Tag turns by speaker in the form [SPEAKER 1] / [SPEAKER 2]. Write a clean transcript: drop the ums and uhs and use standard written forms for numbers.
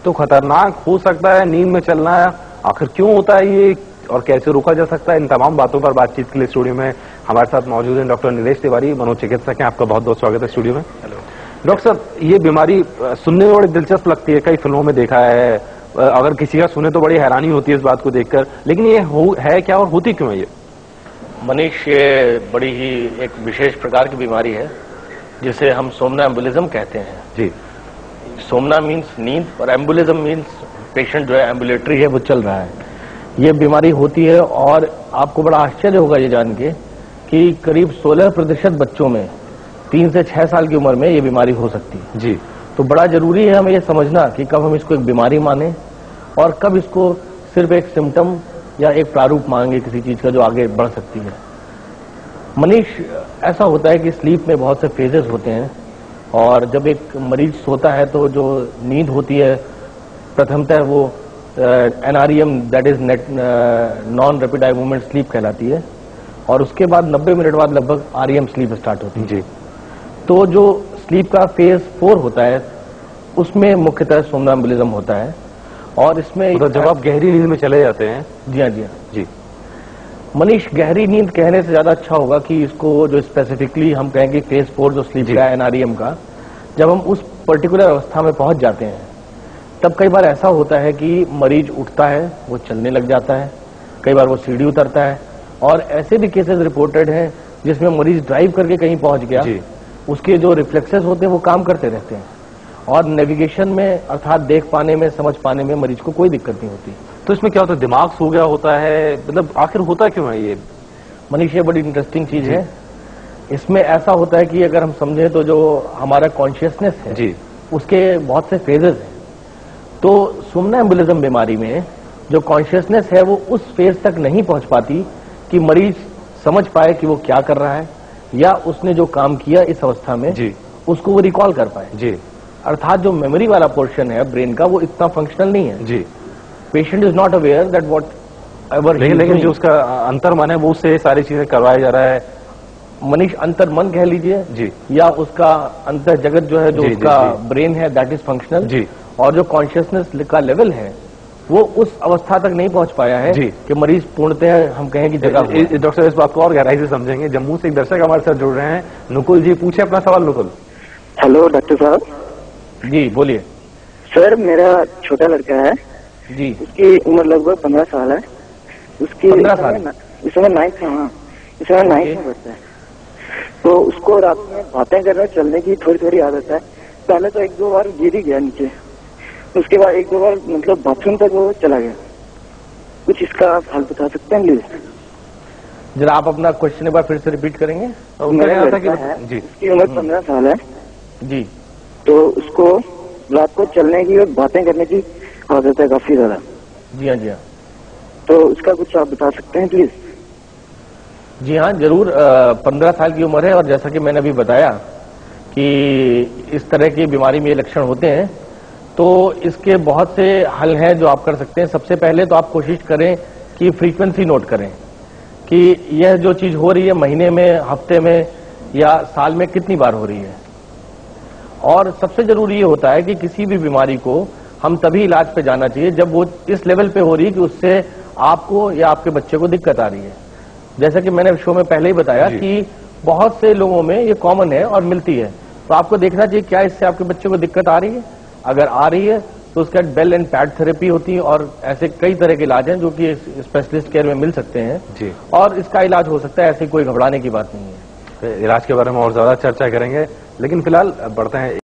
[SPEAKER 1] तो खतरनाक हो सकता है नींद में चलना, आखिर क्यों होता है ये और कैसे रोका जा सकता है? इन तमाम बातों पर बातचीत के लिए स्टूडियो में हमारे साथ मौजूद हैं डॉक्टर नीलेश तिवारी, मनोचिकित्सक हैं। आपका बहुत बहुत स्वागत है स्टूडियो में।
[SPEAKER 2] हेलो
[SPEAKER 1] डॉक्टर साहब, ये बीमारी सुनने में बड़ी दिलचस्प लगती है, कई फिल्मों में देखा है, अगर किसी का सुने तो बड़ी हैरानी होती है इस बात को देखकर, लेकिन ये है क्या और होती क्यों है ये?
[SPEAKER 2] मनीष, ये बड़ी ही एक विशेष प्रकार की बीमारी है जिसे हम सोमनाम्बुलिज्म कहते हैं।
[SPEAKER 1] जी।
[SPEAKER 2] सोमना मीन्स नींद और एम्बुलिज्म मीन्स पेशेंट जो है एम्बुलेटरी है, वो चल रहा है। ये बीमारी होती है और आपको बड़ा आश्चर्य होगा ये जान के कि करीब 16% बच्चों में 3 से 6 साल की उम्र में ये बीमारी हो सकती है।
[SPEAKER 1] जी।
[SPEAKER 2] तो बड़ा जरूरी है हमें ये समझना कि कब हम इसको एक बीमारी माने और कब इसको सिर्फ एक सिम्टम या एक प्रारूप मांगे किसी चीज का जो आगे बढ़ सकती है। मनीष, ऐसा होता है कि स्लीप में बहुत से फेजेस होते हैं और जब एक मरीज सोता है तो जो नींद होती है प्रथमतः वो NREM that is non rapid eye movement sleep कहलाती है और उसके बाद 90 मिनट बाद लगभग REM स्लीप स्टार्ट होती है।
[SPEAKER 1] जी।
[SPEAKER 2] तो जो स्लीप का फेज 4 होता है उसमें मुख्यतः सोमनाम्बुलिज्म होता है और इसमें
[SPEAKER 1] मतलब जब आप गहरी नींद में चले जाते हैं।
[SPEAKER 2] जी हाँ, जी हाँ
[SPEAKER 1] जी।
[SPEAKER 2] मनीष, गहरी नींद कहने से ज्यादा अच्छा होगा कि इसको जो स्पेसिफिकली हम कहेंगे फेज 4 जो स्लीप का NREM का, जब हम उस पर्टिकुलर अवस्था में पहुंच जाते हैं तब कई बार ऐसा होता है कि मरीज उठता है, वो चलने लग जाता है, कई बार वो सीढ़ी उतरता है और ऐसे भी केसेस रिपोर्टेड हैं जिसमें मरीज ड्राइव करके कहीं पहुंच गया, उसके जो रिफ्लेक्सेस होते हैं वो काम करते रहते हैं और नेविगेशन में अर्थात देख पाने में, समझ पाने में मरीज को कोई दिक्कत नहीं होती।
[SPEAKER 1] तो इसमें क्या होता है, दिमाग सो गया होता है, मतलब आखिर होता क्यों है ये?
[SPEAKER 2] मनीष, ये बड़ी इंटरेस्टिंग चीज है। इसमें ऐसा होता है कि अगर हम समझें तो जो हमारा कॉन्शियसनेस है
[SPEAKER 1] जी,
[SPEAKER 2] उसके बहुत से फेजेस हैं। तो सोमनाम्बुलिज्म बीमारी में जो कॉन्शियसनेस है वो उस फेज तक नहीं पहुंच पाती कि मरीज समझ पाए कि वो क्या कर रहा है या उसने जो काम किया इस अवस्था में
[SPEAKER 1] जी,
[SPEAKER 2] उसको वो रिकॉल कर पाए।
[SPEAKER 1] जी।
[SPEAKER 2] अर्थात जो मेमोरी वाला पोर्शन है ब्रेन का वो इतना फंक्शनल नहीं है।
[SPEAKER 1] जी।
[SPEAKER 2] Patient is not aware that whatever,
[SPEAKER 1] लेकिन जो उसका अंतर मन है वो उससे सारी चीजें करवाया जा रहा है।
[SPEAKER 2] मनीष, अंतर मन कह लीजिए
[SPEAKER 1] जी,
[SPEAKER 2] या उसका अंतर जगत जो है, जो
[SPEAKER 1] जी,
[SPEAKER 2] उसका
[SPEAKER 1] जी,
[SPEAKER 2] ब्रेन है दैट इज फंक्शनल
[SPEAKER 1] जी।
[SPEAKER 2] और जो कॉन्शियसनेस का लेवल है वो उस अवस्था तक नहीं पहुंच पाया है
[SPEAKER 1] जी।
[SPEAKER 2] कि मरीज पूर्णतः हम कहें कि जगह।
[SPEAKER 1] डॉक्टर साहब, इस बात को और गहराई से समझेंगे। जम्मू से एक दर्शक हमारे साथ जुड़ रहे हैं, नुकुल जी, पूछे अपना सवाल। नुकुल।
[SPEAKER 3] हेलो डॉक्टर साहब।
[SPEAKER 2] जी बोलिए।
[SPEAKER 3] सर, मेरा छोटा लड़का है
[SPEAKER 2] जी।
[SPEAKER 3] उसकी उम्र लगभग 15 साल है। उसकी
[SPEAKER 2] 15 साल?
[SPEAKER 3] इस समय 9th में, हाँ इस समय 9th में पढ़ता है। तो उसको रात में बातें करने चलने की थोड़ी थोड़ी आदत है। पहले तो 1-2 बार गिर ही गया नीचे, उसके बाद 1-2 बार मतलब बाथरूम तक वो चला गया। कुछ इसका आप हल बता सकते हैं प्लीज?
[SPEAKER 2] जरा आप अपना क्वेश्चन एक बार फिर से रिपीट करेंगे।
[SPEAKER 3] मेरा लड़का है, उसकी उम्र 15 साल है
[SPEAKER 2] जी।
[SPEAKER 3] तो उसको रात को चलने की और बातें करने की आदत है काफी ज्यादा।
[SPEAKER 2] जी हाँ, जी हाँ।
[SPEAKER 3] तो उसका कुछ आप बता सकते हैं प्लीज?
[SPEAKER 2] जी हाँ, जरूर। 15 साल की उम्र है और जैसा कि मैंने अभी बताया कि इस तरह की बीमारी में ये लक्षण होते हैं तो इसके बहुत से हल हैं जो आप कर सकते हैं। सबसे पहले तो आप कोशिश करें कि फ्रीक्वेंसी नोट करें कि यह जो चीज हो रही है महीने में, हफ्ते में या साल में कितनी बार हो रही है। और सबसे जरूरी ये होता है कि किसी भी बीमारी को हम तभी इलाज पे जाना चाहिए जब वो इस लेवल पे हो रही है कि उससे आपको या आपके बच्चे को दिक्कत आ रही है। जैसा कि मैंने शो में पहले ही बताया कि बहुत से लोगों में ये कॉमन है और मिलती है, तो आपको देखना चाहिए क्या इससे आपके बच्चे को दिक्कत आ रही है। अगर आ रही है तो उसका बेल एंड पैड थेरेपी होती है और ऐसे कई तरह के इलाज हैं जो कि स्पेशलिस्ट केयर में मिल सकते हैं
[SPEAKER 1] जी।
[SPEAKER 2] और इसका इलाज हो सकता है, ऐसी कोई घबराने की बात नहीं है।
[SPEAKER 1] इलाज के बारे में और ज्यादा चर्चा करेंगे, लेकिन फिलहाल बढ़ते हैं